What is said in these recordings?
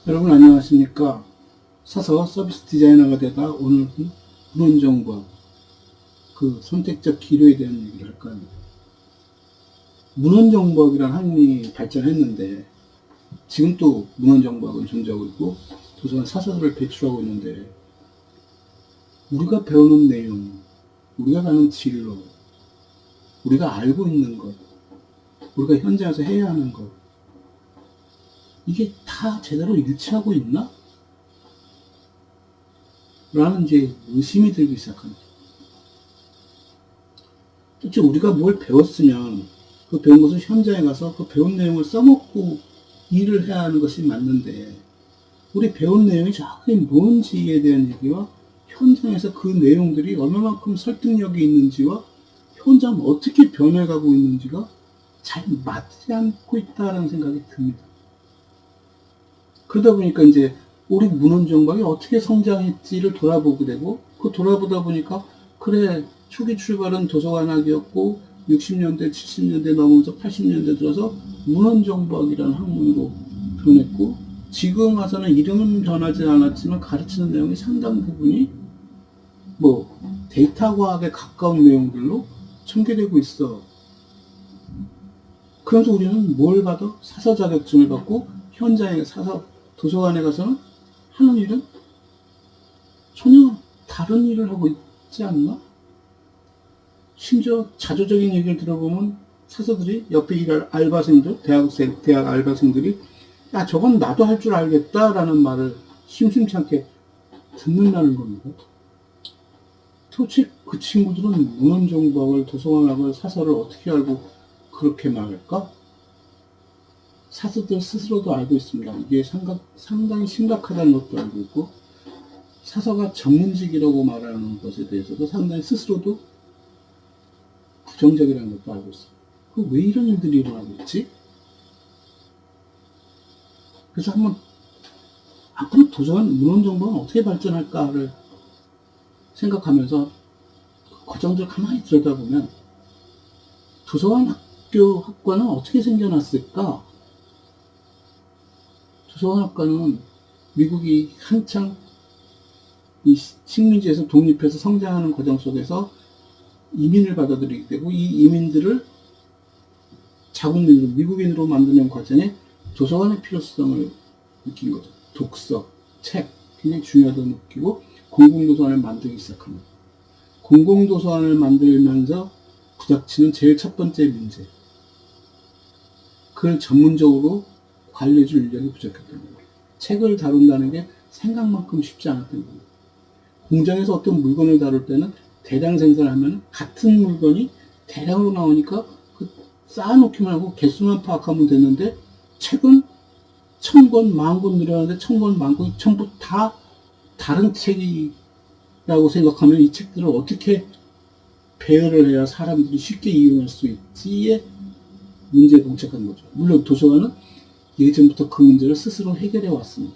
여러분 안녕하십니까. 사서 서비스 디자이너가 되다 오늘은 문헌정보학 그 선택적 기료에 대한 얘기를 할까 합니다. 문헌정보학이라는 학문이 발전했는데 지금 또 문헌정보학은 존재하고 있고 도서관 사서들을 배출하고 있는데 우리가 배우는 내용, 우리가 가는 진로, 우리가 알고 있는 것, 우리가 현장에서 해야 하는 것, 이게 다 제대로 일치하고 있나? 라는 이제 의심이 들기 시작합니다. 도대체 우리가 뭘 배웠으면 그 배운 것을 현장에 가서 그 배운 내용을 써먹고 일을 해야 하는 것이 맞는데 우리 배운 내용이 정확히 뭔지에 대한 얘기와 현장에서 그 내용들이 얼마만큼 설득력이 있는지와 현장 어떻게 변해가고 있는지가 잘 맞지 않고 있다는 생각이 듭니다. 그러다 보니까 이제 우리 문헌정보학이 어떻게 성장했지를 돌아보게 되고 그 돌아보다 보니까 그래 초기 출발은 도서관학이었고 60년대 70년대 넘어서 80년대 들어서 문헌정보학이라는 학문으로 변했고 지금 와서는 이름은 변하지 않았지만 가르치는 내용이 상당 부분이 뭐 데이터 과학에 가까운 내용들로 전개되고 있어. 그래서 우리는 뭘 봐도 사서 자격증을 받고 현장에 사서 도서관에 가서는 하는 일은 전혀 다른 일을 하고 있지 않나? 심지어 자조적인 얘기를 들어보면 사서들이 옆에 일할 알바생들, 대학 알바생들이 야 저건 나도 할 줄 알겠다라는 말을 심심치 않게 듣는다는 겁니다. 도대체 그 친구들은 문헌정보학을, 도서관학을, 사서를 어떻게 알고 그렇게 말할까? 사서들 스스로도 알고 있습니다. 이게 상당히 심각하다는 것도 알고 있고 사서가 전문직이라고 말하는 것에 대해서도 상당히 스스로도 부정적이라는 것도 알고 있어요. 왜 이런 일들이 일어나고 있지? 그래서 한번 앞으로 도서관 문헌정보는 어떻게 발전할까를 생각하면서 과정들을 가만히 들여다보면 도서관 학과는 어떻게 생겨났을까? 도서관학과는 미국이 한창 이 식민지에서 독립해서 성장하는 과정 속에서 이민을 받아들이게 되고 이 이민들을 자국민으로 미국인으로 만드는 과정에 도서관의 필요성을 느낀 거죠. 독서, 책 굉장히 중요하다고 느끼고 공공도서관을 만들기 시작합니다. 공공도서관을 만들면서 부닥치는 제일 첫 번째 문제, 그걸 전문적으로 관리해줄 인력이 부족했던 거예요. 책을 다룬다는 게 생각만큼 쉽지 않았던 거예요. 공장에서 어떤 물건을 다룰 때는 대량 생산하면 같은 물건이 대량으로 나오니까 그 쌓아놓기만 하고 개수만 파악하면 되는데 책은 1000권, 10,000권 늘어나는데 1000권, 10,000권 전부 다 다른 책이라고 생각하면 이 책들을 어떻게 배열을 해야 사람들이 쉽게 이용할 수 있지에 문제에 봉착한 거죠. 물론 도서관은 예전부터 그 문제를 스스로 해결해 왔습니다.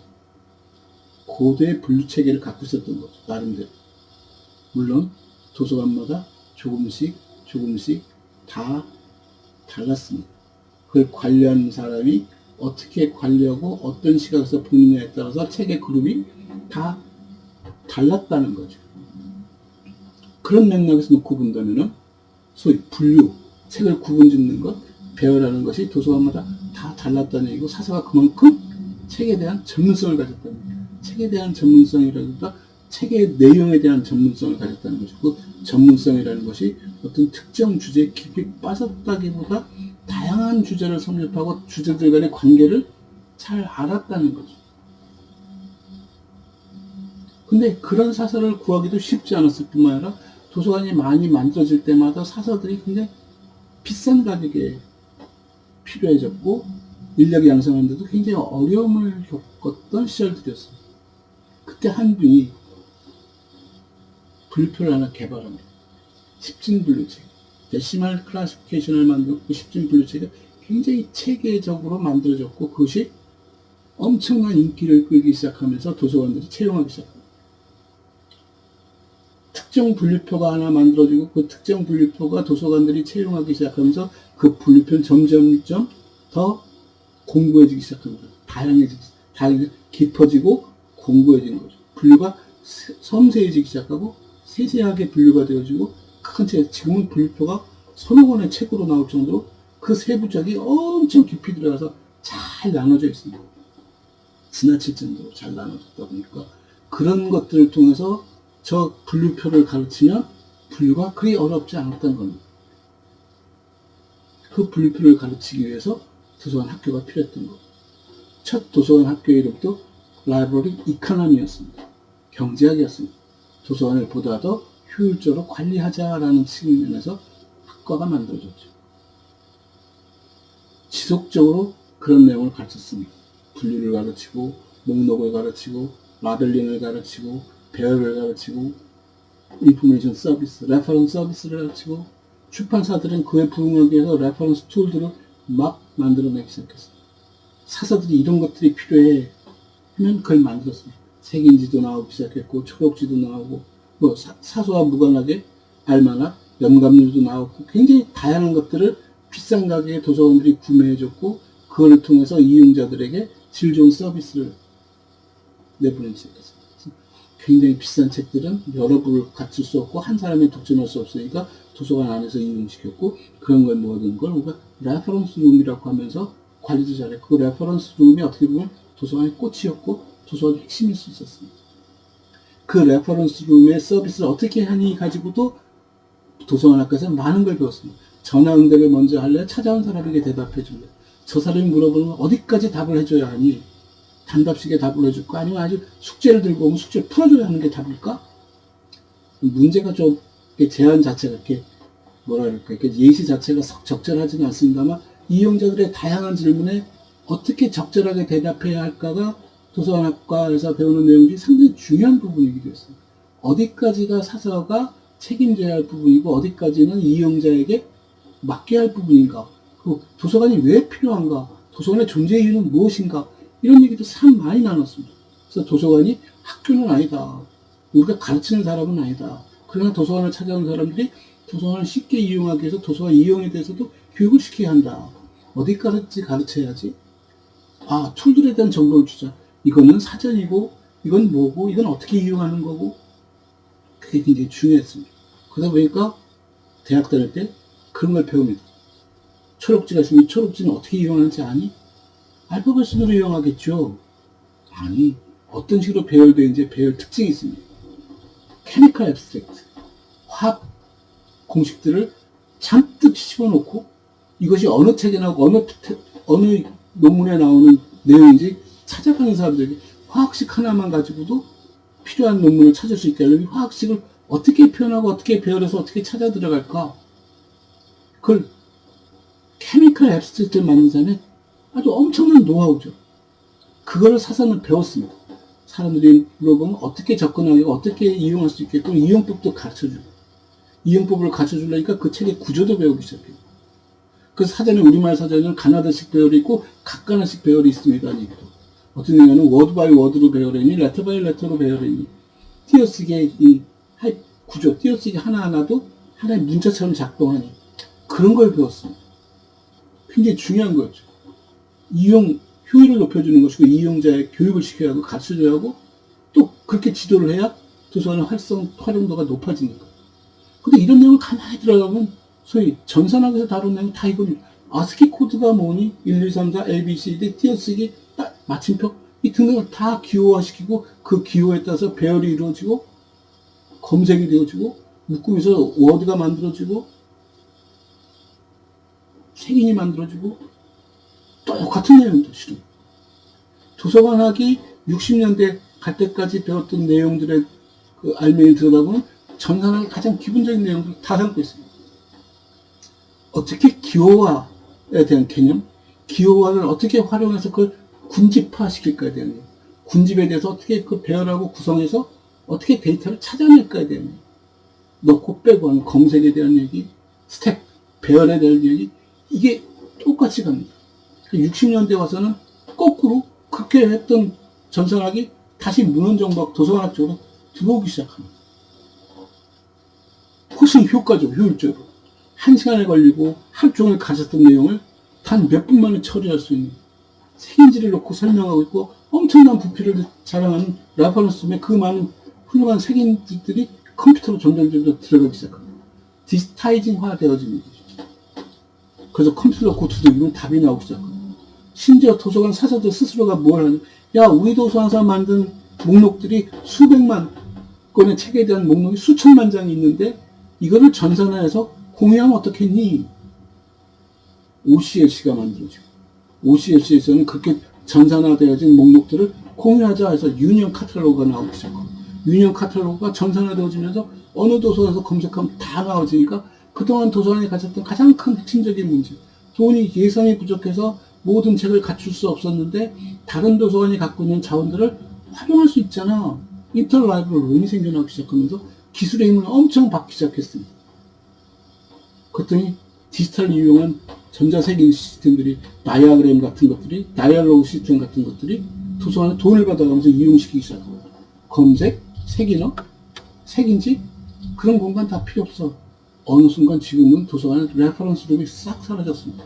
고도의 분류 체계를 갖고 있었던 거죠. 나름대로. 물론 도서관마다 조금씩 다 달랐습니다. 그걸 관리하는 사람이 어떻게 관리하고 어떤 시각에서 보느냐에 따라서 책의 그룹이 다 달랐다는 거죠. 그런 맥락에서 놓고 본다면은 소위 분류, 책을 구분 짓는 것, 배열하는 것이 도서관마다 다 달랐다는 얘기고 사서가 그만큼 책에 대한 전문성을 가졌다는 얘기예요. 책에 대한 전문성이라든가 책의 내용에 대한 전문성을 가졌다는 것이고 그 전문성이라는 것이 어떤 특정 주제에 깊이 빠졌다기보다 다양한 주제를 섭렵하고 주제들 간의 관계를 잘 알았다는 거죠. 근데 그런 사서를 구하기도 쉽지 않았을 뿐만 아니라 도서관이 많이 만들어질 때마다 사서들이 굉장히 비싼 가격에 필요해졌고 인력 양성하는데도 굉장히 어려움을 겪었던 시절들이었습니다. 그때 한 분이 분류표를 하나 개발합니다. 10진 분류책. 데시멀 클래시피케이션을 만들고 10진 분류책이 굉장히 체계적으로 만들어졌고 그것이 엄청난 인기를 끌기 시작하면서 도서관들이 채용하기 시작합니다. 특정 분류표가 하나 만들어지고 그 특정 분류표가 도서관들이 채용하기 시작하면서 그 분류표는 점점점 더 공고해지기 시작합니다. 다양해지기 깊어지고 공고해진 거죠. 분류가 섬세해지기 시작하고 세세하게 분류가 되어지고 큰 책, 지금은 분류표가 서너 권의 책으로 나올 정도로 그 세부적이 엄청 깊이 들어가서 잘 나눠져 있습니다. 지나칠 정도로 잘 나눠졌다 보니까 그런 것들을 통해서 저 분류표를 가르치면 분류가 그리 어렵지 않았다는 겁니다. 그 분류표를 가르치기 위해서 도서관 학교가 필요했던 거예요. 첫 도서관 학교의 이름도 라이브러리 이코노미였습니다. 경제학이었습니다. 도서관을 보다 더 효율적으로 관리하자라는 측면에서 학과가 만들어졌죠. 지속적으로 그런 내용을 가르쳤습니다. 분류를 가르치고, 목록을 가르치고, 라벨링을 가르치고, 배열을 가르치고, 인포메이션 서비스, 레퍼런스 서비스를 가르치고, 출판사들은 그에 부응하기 위해서 레퍼런스 툴들을 막 만들어내기 시작했습니다. 사서들이 이런 것들이 필요해 하면 그걸 만들었습니다. 색인지도 나오기 시작했고, 초록지도 나오고, 뭐 사서와 무관하게 알마나, 연감률도 나오고, 굉장히 다양한 것들을 비싼 가격에 도서관들이 구매해줬고, 그걸 통해서 이용자들에게 질 좋은 서비스를 내보내기 시작했습니다. 굉장히 비싼 책들은 여러 부를 갖출 수 없고 한 사람이 독점할 수 없으니까 도서관 안에서 이용시켰고, 그런 걸 모든 걸 우리가 레퍼런스 룸이라고 하면서 관리도 잘했고, 그 레퍼런스 룸이 어떻게 보면 도서관의 꽃이었고 도서관의 핵심일 수 있었습니다. 그 레퍼런스 룸의 서비스를 어떻게 하니 가지고도 도서관 학과에서 많은 걸 배웠습니다. 전화 응대를 먼저 할래? 찾아온 사람에게 대답해 줄래? 저 사람이 물어보면 어디까지 답을 해줘야 하니? 단답식에 답을 해줄까? 아니면 아주 숙제를 들고 오면 숙제를 풀어줘야 하는 게 답일까? 문제가 좀 제안 자체가 이렇게 뭐랄까 이렇게 예시 자체가 적절하지는 않습니다만 이용자들의 다양한 질문에 어떻게 적절하게 대답해야 할까가 도서관학과에서 배우는 내용 중에 상당히 중요한 부분이기도 했습니다. 어디까지가 사서가 책임져야 할 부분이고 어디까지는 이용자에게 맡겨야 할 부분인가, 그 도서관이 왜 필요한가, 도서관의 존재 이유는 무엇인가, 이런 얘기도 참 많이 나눴습니다. 그래서 도서관이 학교는 아니다, 우리가 가르치는 사람은 아니다. 그러나 도서관을 찾아온 사람들이 도서관을 쉽게 이용하기 위해서 도서관 이용에 대해서도 교육을 시켜야 한다. 어디까지 가르쳐야지? 아, 툴들에 대한 정보를 주자. 이거는 사전이고 이건 뭐고 이건 어떻게 이용하는 거고, 그게 굉장히 중요했습니다. 그러다 보니까 대학 다닐 때 그런 걸 배웁니다. 초록지가 있으면 초록지는 어떻게 이용하는지 아니? 알파벳으로 이용하겠죠. 아니, 어떤 식으로 배열되는지 배열 특징이 있습니다. 케미컬 앱스트랙트, 화학 공식들을 잔뜩 집어넣고 이것이 어느 책에 나오고 어느 논문에 나오는 내용인지 찾아가는 사람들에게 화학식 하나만 가지고도 필요한 논문을 찾을 수 있게 하려면 화학식을 어떻게 표현하고 어떻게 배열해서 어떻게 찾아 들어갈까? 그걸 케미컬 앱스트랙트를 만든 사람의 아주 엄청난 노하우죠. 그거를 사서는 배웠습니다. 사람들이 물어보면 어떻게 접근하고 어떻게 이용할 수 있게끔 이용법도 가르쳐주고, 이용법을 가르쳐주려니까 그 책의 구조도 배우기 시작해요. 그 사전에, 우리말 사전에는 가나다식 배열이 있고 각가나식 배열이 있습니다. 어떤 경우는 워드 바이 워드로 배열했니, 레터 바이 레터로 배열했니, 띄어쓰기의 이 구조, 띄어쓰기 하나하나도 하나의 문자처럼 작동하니, 그런 걸 배웠습니다. 굉장히 중요한 거였죠. 이용 효율을 높여주는 것이고 이용자의 교육을 시켜야 하고 가르쳐줘야 하고 또 그렇게 지도를 해야 도서관의 활용도가 높아지니까. 근데 이런 내용을 가만히 들어가면 소위 전산학에서 다룬 내용 다 이겁니다. 아스키 코드가 뭐니? 1, 2, 3, 4, A, B, C, D, 띄어쓰기, 마침표, 이 등등을 다 기호화시키고 그 기호에 따라서 배열이 이루어지고 검색이 되어지고 묶음에서 워드가 만들어지고 색인이 만들어지고 똑같은 내용입니다. 실은 도서관학이 60년대 갈 때까지 배웠던 내용들의 그 알맹이를 들여다보면 전산학의 가장 기본적인 내용들을 다 담고 있습니다. 어떻게 기호화에 대한 개념, 기호화를 어떻게 활용해서 그걸 군집화시킬까에 대한 내용, 군집에 대해서 어떻게 그 배열하고 구성해서 어떻게 데이터를 찾아낼까에 대한 얘기, 넣고 빼고 하는 검색에 대한 얘기, 스텝, 배열에 대한 얘기, 이게 똑같이 갑니다. 60년대 와서는 거꾸로 그렇게 했던 전산학이 다시 문헌정보학 도서관학 쪽으로 들어오기 시작합니다. 훨씬 효과적으로, 효율적으로. 1시간에 걸리고 하루 종일 가졌던 내용을 단 몇 분 만에 처리할 수 있는 색인지를 놓고 설명하고 있고 엄청난 부피를 자랑하는 레퍼런스룸에 그 많은 훌륭한 색인지들이 컴퓨터로 점점 들어가기 시작합니다. 디지타이징화 되어집니다. 그래서 컴퓨터로 놓고 두들기면 답이 나오기 시작합니다. 심지어 도서관 사서들 스스로가 뭘 하냐. 야, 우리 도서관에서 만든 목록들이 수백만 건의 책에 대한 목록이 수천만 장이 있는데 이거를 전산화해서 공유하면 어떻겠니? OCLC가 만들어지고 OCLC에서는 그렇게 전산화되어진 목록들을 공유하자 해서 유니언 카탈로그가 나오기 시작하고 유니언 카탈로그가 전산화되어지면서 어느 도서관에서 검색하면 다 나와지니까 그동안 도서관이 가졌던 가장 큰 핵심적인 문제, 돈이 예산이 부족해서 모든 책을 갖출 수 없었는데 다른 도서관이 갖고 있는 자원들을 활용할 수 있잖아. 인터넷 라이브러리가 생겨나기 시작하면서 기술의 힘을 엄청 받기 시작했습니다. 그랬더니 디지털 이용한 전자세계 시스템들이 다이아그램 같은 것들이 다이얼로그 시스템 같은 것들이 도서관에 돈을 받아가면서 이용시키기 시작합니다. 검색, 색인어, 색인지 그런 공간 다 필요 없어. 어느 순간 지금은 도서관에 레퍼런스룸이 싹 사라졌습니다.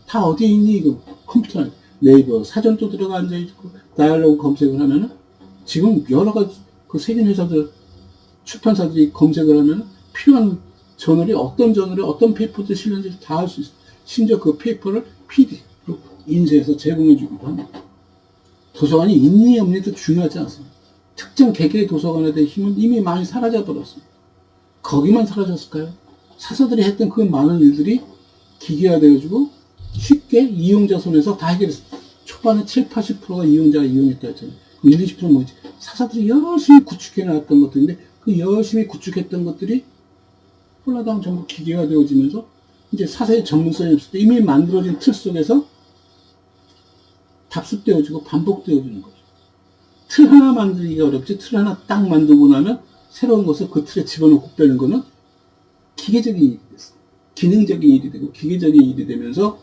다 어디에 있니 이거? 컴퓨터 안에 네이버 사전도 들어가 앉아있고 다이얼로그 검색을 하면은 지금 여러 가지 그 세계 회사들 출판사들이 검색을 하면 필요한 저널이 어떤 저널에 어떤 페이퍼들 실렸는지 다 알 수 있어요. 심지어 그 페이퍼를 PDF로 인쇄해서 제공해 주기도 합니다. 도서관이 있니 없니도 중요하지 않습니다. 특정 개개의 도서관에 대한 힘은 이미 많이 사라져 버렸습니다. 거기만 사라졌을까요? 사서들이 했던 그 많은 일들이 기계화되어지고 쉽게 이용자 손에서 다 해결했습니다. 초반에 7, 80%가 이용자가 이용했다 했잖아요. 1, 20%는 뭐지? 사서들이 열심히 구축해 나왔던 것들인데 그 열심히 구축했던 것들이 홀라당 전부 기계가 되어지면서 이제 사서의 전문성이 없을 때 이미 만들어진 틀 속에서 답습되어지고 반복되어지는 거죠. 틀 하나 만들기가 어렵지 틀 하나 딱 만들고 나면 새로운 것을 그 틀에 집어넣고 빼는 거는 기계적인 일이 됐어요. 기능적인 일이 되고 기계적인 일이 되면서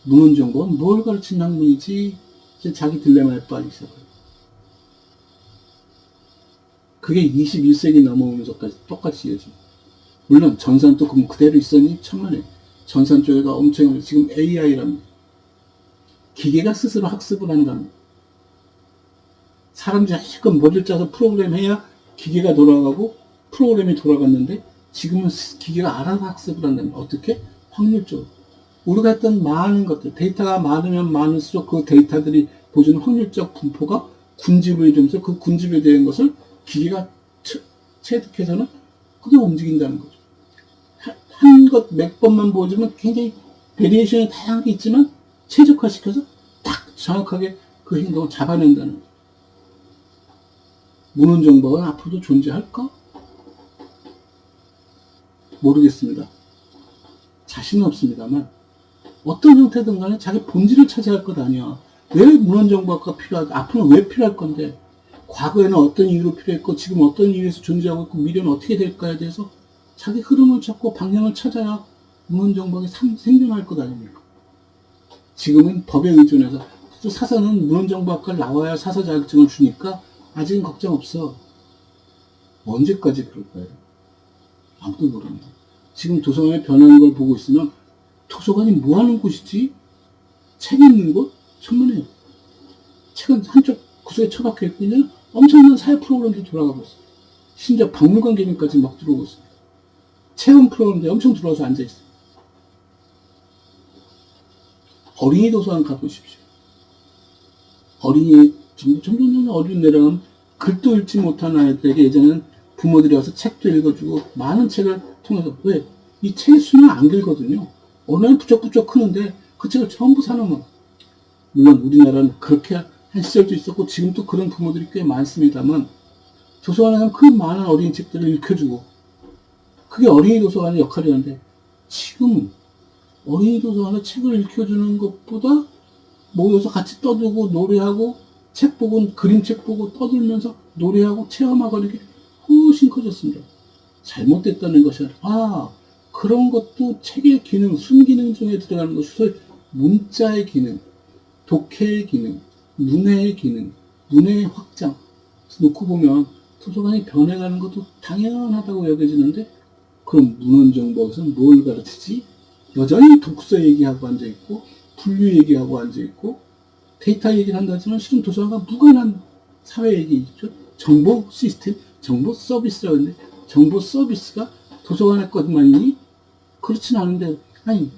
문헌정보는 뭘 가르치는 학문이지 이제 자기 딜레마에 빠지기 시작해요. 그게 21세기 넘어오면서까지 똑같이 이어집니다. 물론 전산도 그대로 있었니? 천만에. 전산 쪽에가 엄청 지금 AI랍니다. 기계가 스스로 학습을 한답니다. 사람들이 실컷 머리를 짜서 프로그램 해야 기계가 돌아가고 프로그램이 돌아갔는데 지금은 기계가 알아서 학습을 한답니다. 어떻게? 확률적으로. 우리가 했던 많은 것들, 데이터가 많으면 많을수록 그 데이터들이 보여주는 확률적 분포가 군집을 이루면서 그 군집에 대한 것을 기계가 체득해서는 그대로 움직인다는 거죠. 한 것 몇 번만 보여주면 굉장히 베리에이션이 다양하게 있지만 최적화시켜서 딱 정확하게 그 행동을 잡아낸다는 거죠. 문헌정보가 앞으로도 존재할까? 모르겠습니다. 자신은 없습니다만 어떤 형태든 간에 자기 본질을 찾아야 할 것 아니야. 왜 문헌정보학과 필요하다? 앞으로는 왜 필요할 건데? 과거에는 어떤 이유로 필요했고 지금 어떤 이유에서 존재하고 있고 미래는 어떻게 될까에 대해서 자기 흐름을 찾고 방향을 찾아야 문헌정보학이 생존할 것 아닙니까? 지금은 법에 의존해서 또 사서는 문헌정보학과를 나와야 사서 자격증을 주니까 아직은 걱정 없어. 언제까지 그럴까요? 아무도 모릅니다. 지금 도서관이 변하는 걸 보고 있으면 도서관이 뭐 하는 곳이지? 책 읽는 곳? 천만에요. 책은 한쪽 구석에 처박혀 있고 그냥 엄청난 사회 프로그램도 돌아가고 있어요. 심지어 박물관 개념까지 막 들어오고 있어요. 체험 프로그램도 엄청 들어와서 앉아있어요. 어린이 도서관 가보십시오. 어린이, 점점 어린 내려가면 글도 읽지 못한 아이들에게 예전에는 부모들이 와서 책도 읽어주고 많은 책을 통해서 왜? 이 책의 수는 안 길거든요. 언어는 부쩍부쩍 크는데 그 책을 전부 사놓으면 물론 우리나라는 그렇게 한 시절도 있었고 지금도 그런 부모들이 꽤 많습니다만 도서관에는 그 많은 어린이 책들을 읽혀주고 그게 어린이 도서관의 역할이었는데 지금은 어린이 도서관에 책을 읽혀주는 것보다 모여서 같이 떠들고 노래하고 책 보고 그림책 보고 떠들면서 노래하고 체험하고 하는 게 훨씬 커졌습니다. 잘못됐다는 것이 아니라 그런 것도 책의 기능, 순기능 중에 들어가는 것이 소위 문자의 기능, 독해의 기능, 문해의 기능, 문해의 확장 놓고 보면 도서관이 변해가는 것도 당연하다고 여겨지는데 그럼 문헌정보학에서는 뭘 가르치지? 여전히 독서 얘기하고 앉아있고 분류 얘기하고 앉아있고, 데이터 얘기를 한다 하지만 실은 도서관과 무관한 사회 얘기죠. 정보 시스템, 정보 서비스라고 하는데, 정보 서비스가 도서관의 것만이니? 그렇진 않은데, 아니,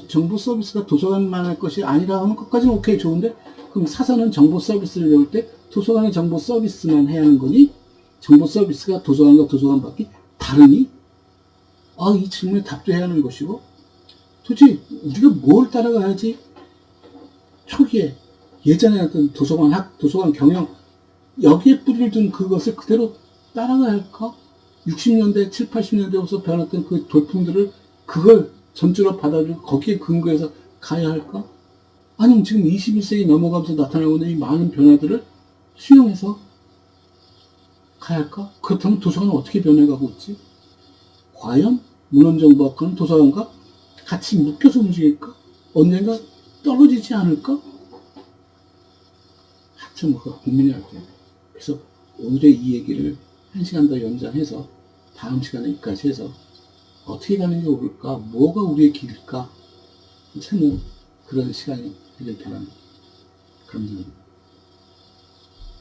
정보 서비스가 도서관만의 것이 아니라 하는 것까지는 오케이, 좋은데, 그럼 사서는 정보 서비스를 배울 때 도서관의 정보 서비스만 해야 하는 거니? 정보 서비스가 도서관과 도서관밖에 다르니? 이 질문에 답도 해야 하는 것이고, 도대체 우리가 뭘 따라가야지 초기에 예전에 어떤 도서관 경영, 여기에 뿌리를 둔 그것을 그대로 따라가야 할까? 60년대, 7, 80년대부터 변했던 그 돌풍들을 그걸 전주로 받아들이고 거기에 근거해서 가야 할까? 아니면 지금 21세기 넘어가면서 나타나고 있는 이 많은 변화들을 수용해서 가야 할까? 그렇다면 도서관은 어떻게 변해가고 있지? 과연 문헌정보학과는 도서관과 같이 묶여서 움직일까? 언젠가 떨어지지 않을까? 한참 그가 고민이 할 때. 그래서 오늘의 이 얘기를 1시간 더 연장해서 다음 시간에 여기까지 해서 어떻게 가는 게 옳을까? 뭐가 우리의 길일까? 찾는 그런 시간이 되길 바랍니다. 감사합니다.